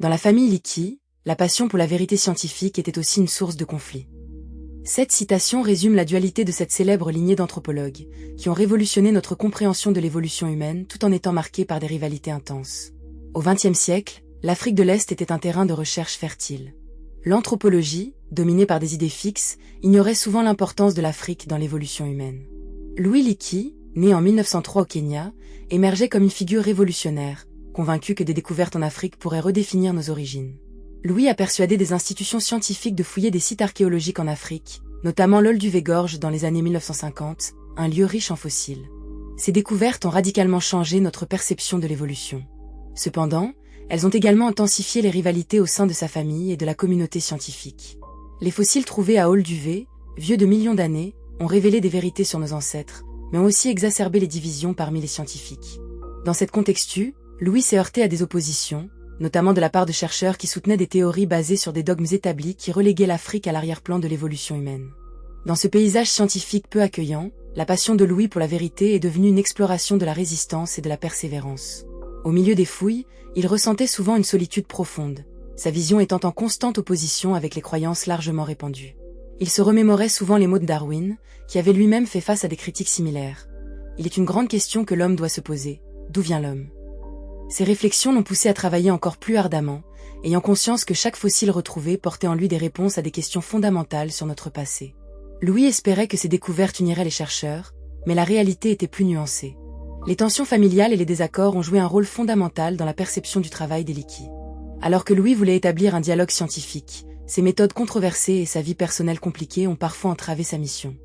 Dans la famille Leakey, la passion pour la vérité scientifique était aussi une source de conflit. Cette citation résume la dualité de cette célèbre lignée d'anthropologues, qui ont révolutionné notre compréhension de l'évolution humaine tout en étant marqués par des rivalités intenses. Au XXe siècle, l'Afrique de l'Est était un terrain de recherche fertile. L'anthropologie, dominée par des idées fixes, ignorait souvent l'importance de l'Afrique dans l'évolution humaine. Louis Leakey, né en 1903 au Kenya, émergeait comme une figure révolutionnaire, convaincu que des découvertes en Afrique pourraient redéfinir nos origines. Louis a persuadé des institutions scientifiques de fouiller des sites archéologiques en Afrique, notamment l'Olduvai-Gorge dans les années 1950, un lieu riche en fossiles. Ces découvertes ont radicalement changé notre perception de l'évolution. Cependant, elles ont également intensifié les rivalités au sein de sa famille et de la communauté scientifique. Les fossiles trouvés à Olduvai, vieux de millions d'années, ont révélé des vérités sur nos ancêtres, mais ont aussi exacerbé les divisions parmi les scientifiques. Dans cette contexte, Louis s'est heurté à des oppositions, notamment de la part de chercheurs qui soutenaient des théories basées sur des dogmes établis qui reléguaient l'Afrique à l'arrière-plan de l'évolution humaine. Dans ce paysage scientifique peu accueillant, la passion de Louis pour la vérité est devenue une exploration de la résistance et de la persévérance. Au milieu des fouilles, il ressentait souvent une solitude profonde, sa vision étant en constante opposition avec les croyances largement répandues. Il se remémorait souvent les mots de Darwin, qui avait lui-même fait face à des critiques similaires. Il est une grande question que l'homme doit se poser. D'où vient l'homme ? Ces réflexions l'ont poussé à travailler encore plus ardemment, ayant conscience que chaque fossile retrouvé portait en lui des réponses à des questions fondamentales sur notre passé. Louis espérait que ces découvertes uniraient les chercheurs, mais la réalité était plus nuancée. Les tensions familiales et les désaccords ont joué un rôle fondamental dans la perception du travail des Leakey. Alors que Louis voulait établir un dialogue scientifique, ses méthodes controversées et sa vie personnelle compliquée ont parfois entravé sa mission.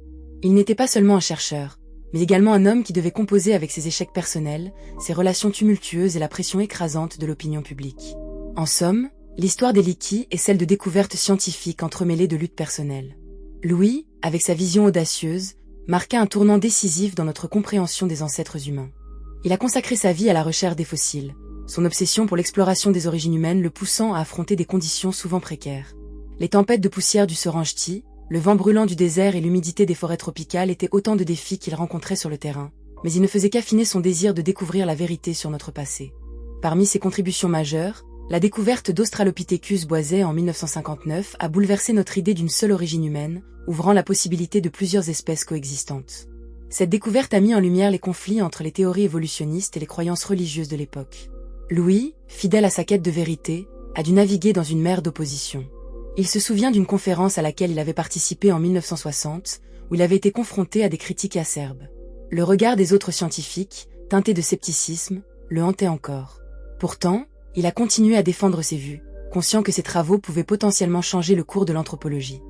Il n'était pas seulement un chercheur, mais également un homme qui devait composer avec ses échecs personnels, ses relations tumultueuses et la pression écrasante de l'opinion publique. En somme, l'histoire des Leakey est celle de découvertes scientifiques entremêlées de luttes personnelles. Louis, avec sa vision audacieuse, marqua un tournant décisif dans notre compréhension des ancêtres humains. Il a consacré sa vie à la recherche des fossiles, son obsession pour l'exploration des origines humaines le poussant à affronter des conditions souvent précaires. Les tempêtes de poussière du Serengeti, le vent brûlant du désert et l'humidité des forêts tropicales étaient autant de défis qu'il rencontrait sur le terrain, mais il ne faisait qu'affiner son désir de découvrir la vérité sur notre passé. Parmi ses contributions majeures, la découverte d'Australopithecus boisé en 1959 a bouleversé notre idée d'une seule origine humaine, ouvrant la possibilité de plusieurs espèces coexistantes. Cette découverte a mis en lumière les conflits entre les théories évolutionnistes et les croyances religieuses de l'époque. Louis, fidèle à sa quête de vérité, a dû naviguer dans une mer d'opposition. Il se souvient d'une conférence à laquelle il avait participé en 1960, où il avait été confronté à des critiques acerbes. Le regard des autres scientifiques, teinté de scepticisme, le hantait encore. Pourtant, il a continué à défendre ses vues, conscient que ses travaux pouvaient potentiellement changer le cours de l'anthropologie.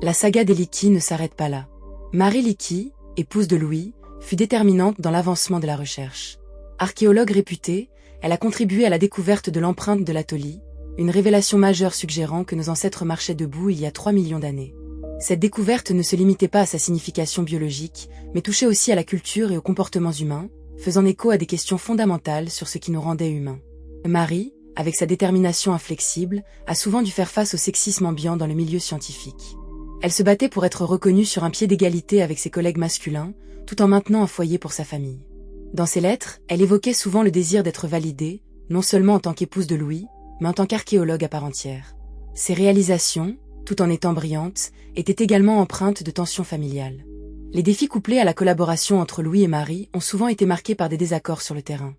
La saga des Leakey ne s'arrête pas là. Mary Leakey, épouse de Louis, fut déterminante dans l'avancement de la recherche. Archéologue réputée, elle a contribué à la découverte de l'empreinte de l'Atoli, une révélation majeure suggérant que nos ancêtres marchaient debout il y a 3 millions d'années. Cette découverte ne se limitait pas à sa signification biologique, mais touchait aussi à la culture et aux comportements humains, faisant écho à des questions fondamentales sur ce qui nous rendait humains. Marie, avec sa détermination inflexible, a souvent dû faire face au sexisme ambiant dans le milieu scientifique. Elle se battait pour être reconnue sur un pied d'égalité avec ses collègues masculins, tout en maintenant un foyer pour sa famille. Dans ses lettres, elle évoquait souvent le désir d'être validée, non seulement en tant qu'épouse de Louis, mais en tant qu'archéologue à part entière. Ses réalisations, tout en étant brillantes, étaient également empreintes de tensions familiales. Les défis couplés à la collaboration entre Louis et Marie ont souvent été marqués par des désaccords sur le terrain.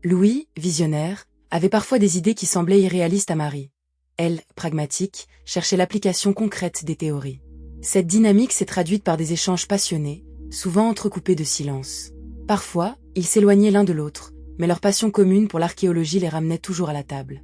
Louis, visionnaire, avait parfois des idées qui semblaient irréalistes à Marie. Elle, pragmatique, cherchait l'application concrète des théories. Cette dynamique s'est traduite par des échanges passionnés, souvent entrecoupés de silence. Parfois, ils s'éloignaient l'un de l'autre, mais leur passion commune pour l'archéologie les ramenait toujours à la table.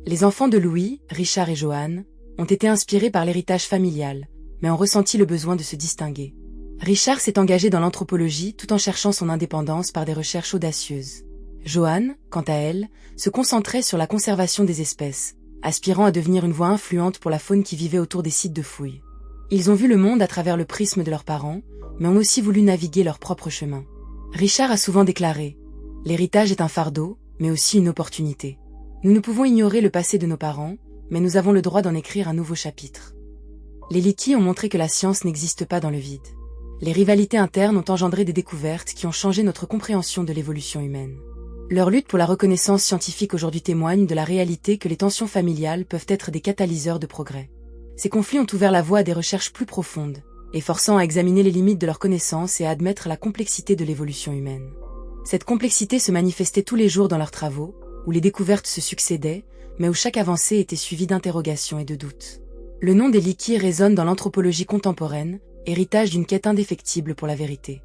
Les enfants de Louis, Richard et Joanne, ont été inspirés par l'héritage familial, mais ont ressenti le besoin de se distinguer. Richard s'est engagé dans l'anthropologie tout en cherchant son indépendance par des recherches audacieuses. Joanne, quant à elle, se concentrait sur la conservation des espèces, aspirant à devenir une voix influente pour la faune qui vivait autour des sites de fouilles. Ils ont vu le monde à travers le prisme de leurs parents, mais ont aussi voulu naviguer leur propre chemin. Richard a souvent déclaré « L'héritage est un fardeau, mais aussi une opportunité. Nous ne pouvons ignorer le passé de nos parents, mais nous avons le droit d'en écrire un nouveau chapitre. » Les Leakey ont montré que la science n'existe pas dans le vide. Les rivalités internes ont engendré des découvertes qui ont changé notre compréhension de l'évolution humaine. Leur lutte pour la reconnaissance scientifique aujourd'hui témoigne de la réalité que les tensions familiales peuvent être des catalyseurs de progrès. Ces conflits ont ouvert la voie à des recherches plus profondes, les forçant à examiner les limites de leurs connaissances et à admettre la complexité de l'évolution humaine. Cette complexité se manifestait tous les jours dans leurs travaux, où les découvertes se succédaient, mais où chaque avancée était suivie d'interrogations et de doutes. Le nom des Lickis résonne dans l'anthropologie contemporaine, héritage d'une quête indéfectible pour la vérité.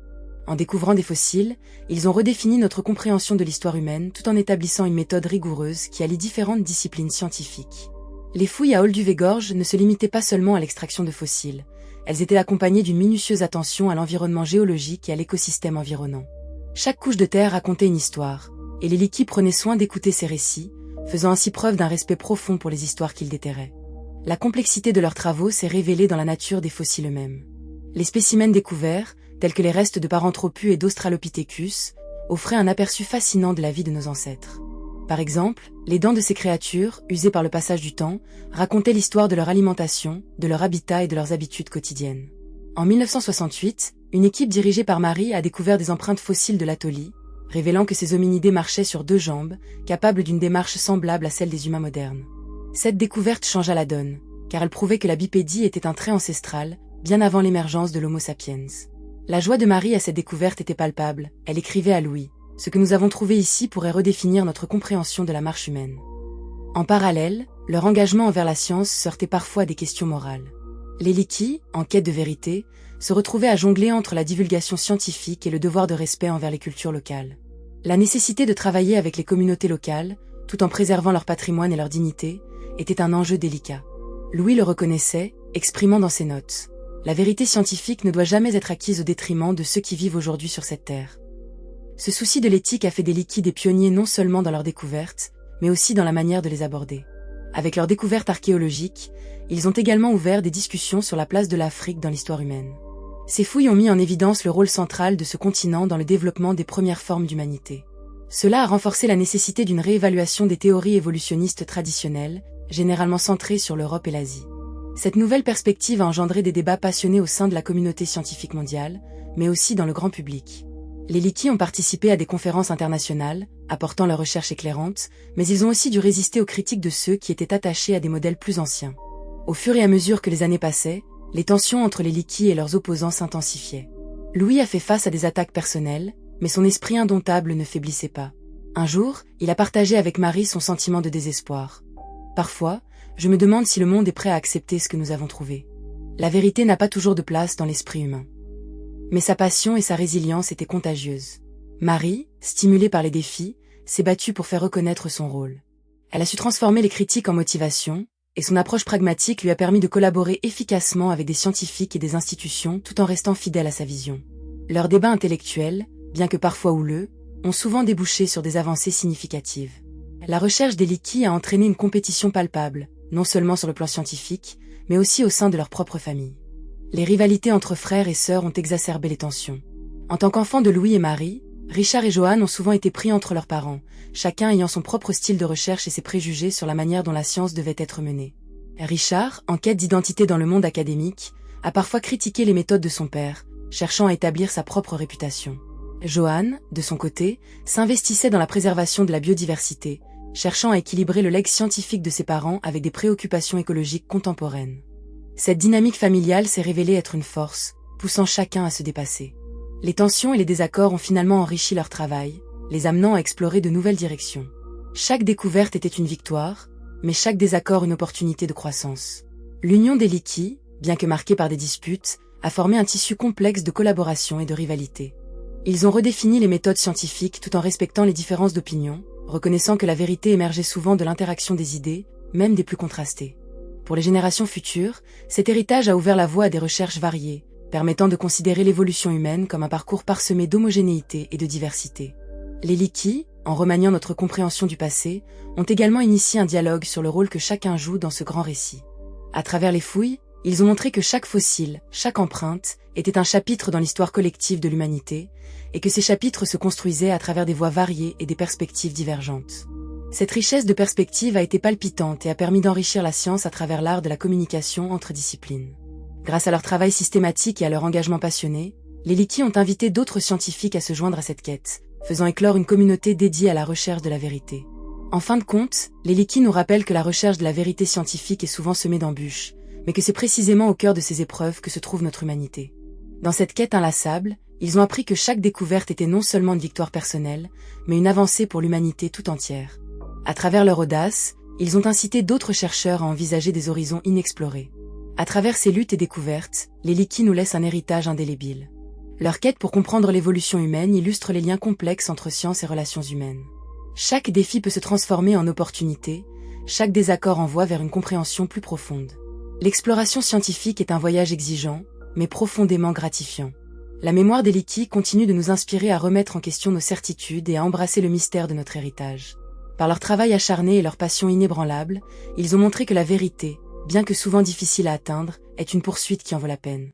En découvrant des fossiles, ils ont redéfini notre compréhension de l'histoire humaine tout en établissant une méthode rigoureuse qui allie différentes disciplines scientifiques. Les fouilles à Olduvai-Gorge ne se limitaient pas seulement à l'extraction de fossiles, elles étaient accompagnées d'une minutieuse attention à l'environnement géologique et à l'écosystème environnant. Chaque couche de terre racontait une histoire, et les Lickis prenaient soin d'écouter ces récits, faisant ainsi preuve d'un respect profond pour les histoires qu'ils déterraient. La complexité de leurs travaux s'est révélée dans la nature des fossiles eux-mêmes. Les spécimens découverts, tels que les restes de Paranthropus et d'Australopithecus, offraient un aperçu fascinant de la vie de nos ancêtres. Par exemple, les dents de ces créatures, usées par le passage du temps, racontaient l'histoire de leur alimentation, de leur habitat et de leurs habitudes quotidiennes. En 1968, une équipe dirigée par Marie a découvert des empreintes fossiles de l'atoli, révélant que ces hominidés marchaient sur 2 jambes, capables d'une démarche semblable à celle des humains modernes. Cette découverte changea la donne, car elle prouvait que la bipédie était un trait ancestral, bien avant l'émergence de l'Homo sapiens. La joie de Marie à cette découverte était palpable, elle écrivait à Louis. Ce que nous avons trouvé ici pourrait redéfinir notre compréhension de la marche humaine. En parallèle, leur engagement envers la science se heurtait parfois à des questions morales. Les Lickis, en quête de vérité, se retrouvaient à jongler entre la divulgation scientifique et le devoir de respect envers les cultures locales. La nécessité de travailler avec les communautés locales, tout en préservant leur patrimoine et leur dignité, était un enjeu délicat. Louis le reconnaissait, exprimant dans ses notes. La vérité scientifique ne doit jamais être acquise au détriment de ceux qui vivent aujourd'hui sur cette terre. Ce souci de l'éthique a fait des Lickis des pionniers non seulement dans leurs découvertes, mais aussi dans la manière de les aborder. Avec leurs découvertes archéologiques, ils ont également ouvert des discussions sur la place de l'Afrique dans l'histoire humaine. Ces fouilles ont mis en évidence le rôle central de ce continent dans le développement des premières formes d'humanité. Cela a renforcé la nécessité d'une réévaluation des théories évolutionnistes traditionnelles, généralement centrées sur l'Europe et l'Asie. Cette nouvelle perspective a engendré des débats passionnés au sein de la communauté scientifique mondiale, mais aussi dans le grand public. Les Lickis ont participé à des conférences internationales, apportant leurs recherches éclairantes, mais ils ont aussi dû résister aux critiques de ceux qui étaient attachés à des modèles plus anciens. Au fur et à mesure que les années passaient, les tensions entre les Lickis et leurs opposants s'intensifiaient. Louis a fait face à des attaques personnelles, mais son esprit indomptable ne faiblissait pas. Un jour, il a partagé avec Marie son sentiment de désespoir. Parfois, je me demande si le monde est prêt à accepter ce que nous avons trouvé. La vérité n'a pas toujours de place dans l'esprit humain. Mais sa passion et sa résilience étaient contagieuses. Marie, stimulée par les défis, s'est battue pour faire reconnaître son rôle. Elle a su transformer les critiques en motivation, et son approche pragmatique lui a permis de collaborer efficacement avec des scientifiques et des institutions tout en restant fidèle à sa vision. Leurs débats intellectuels, bien que parfois houleux, ont souvent débouché sur des avancées significatives. La recherche des Lickis a entraîné une compétition palpable, non seulement sur le plan scientifique, mais aussi au sein de leur propre famille. Les rivalités entre frères et sœurs ont exacerbé les tensions. En tant qu'enfants de Louis et Marie, Richard et Joanne ont souvent été pris entre leurs parents, chacun ayant son propre style de recherche et ses préjugés sur la manière dont la science devait être menée. Richard, en quête d'identité dans le monde académique, a parfois critiqué les méthodes de son père, cherchant à établir sa propre réputation. Joanne, de son côté, s'investissait dans la préservation de la biodiversité, cherchant à équilibrer le legs scientifique de ses parents avec des préoccupations écologiques contemporaines. Cette dynamique familiale s'est révélée être une force, poussant chacun à se dépasser. Les tensions et les désaccords ont finalement enrichi leur travail, les amenant à explorer de nouvelles directions. Chaque découverte était une victoire, mais chaque désaccord une opportunité de croissance. L'union des Lickis, bien que marquée par des disputes, a formé un tissu complexe de collaboration et de rivalité. Ils ont redéfini les méthodes scientifiques tout en respectant les différences d'opinion, reconnaissant que la vérité émergeait souvent de l'interaction des idées, même des plus contrastées. Pour les générations futures, cet héritage a ouvert la voie à des recherches variées, permettant de considérer l'évolution humaine comme un parcours parsemé d'homogénéité et de diversité. Les Lickis, en remaniant notre compréhension du passé, ont également initié un dialogue sur le rôle que chacun joue dans ce grand récit. À travers les fouilles, ils ont montré que chaque fossile, chaque empreinte, était un chapitre dans l'histoire collective de l'humanité, et que ces chapitres se construisaient à travers des voies variées et des perspectives divergentes. Cette richesse de perspectives a été palpitante et a permis d'enrichir la science à travers l'art de la communication entre disciplines. Grâce à leur travail systématique et à leur engagement passionné, les Lickis ont invité d'autres scientifiques à se joindre à cette quête, faisant éclore une communauté dédiée à la recherche de la vérité. En fin de compte, les Likis nous rappellent que la recherche de la vérité scientifique est souvent semée d'embûches, mais que c'est précisément au cœur de ces épreuves que se trouve notre humanité. Dans cette quête inlassable, ils ont appris que chaque découverte était non seulement une victoire personnelle, mais une avancée pour l'humanité tout entière. À travers leur audace, ils ont incité d'autres chercheurs à envisager des horizons inexplorés. À travers ces luttes et découvertes, les Likis nous laissent un héritage indélébile. Leur quête pour comprendre l'évolution humaine illustre les liens complexes entre science et relations humaines. Chaque défi peut se transformer en opportunité, chaque désaccord envoie vers une compréhension plus profonde. L'exploration scientifique est un voyage exigeant, mais profondément gratifiant. La mémoire des Likis continue de nous inspirer à remettre en question nos certitudes et à embrasser le mystère de notre héritage. Par leur travail acharné et leur passion inébranlable, ils ont montré que la vérité, bien que souvent difficile à atteindre, est une poursuite qui en vaut la peine.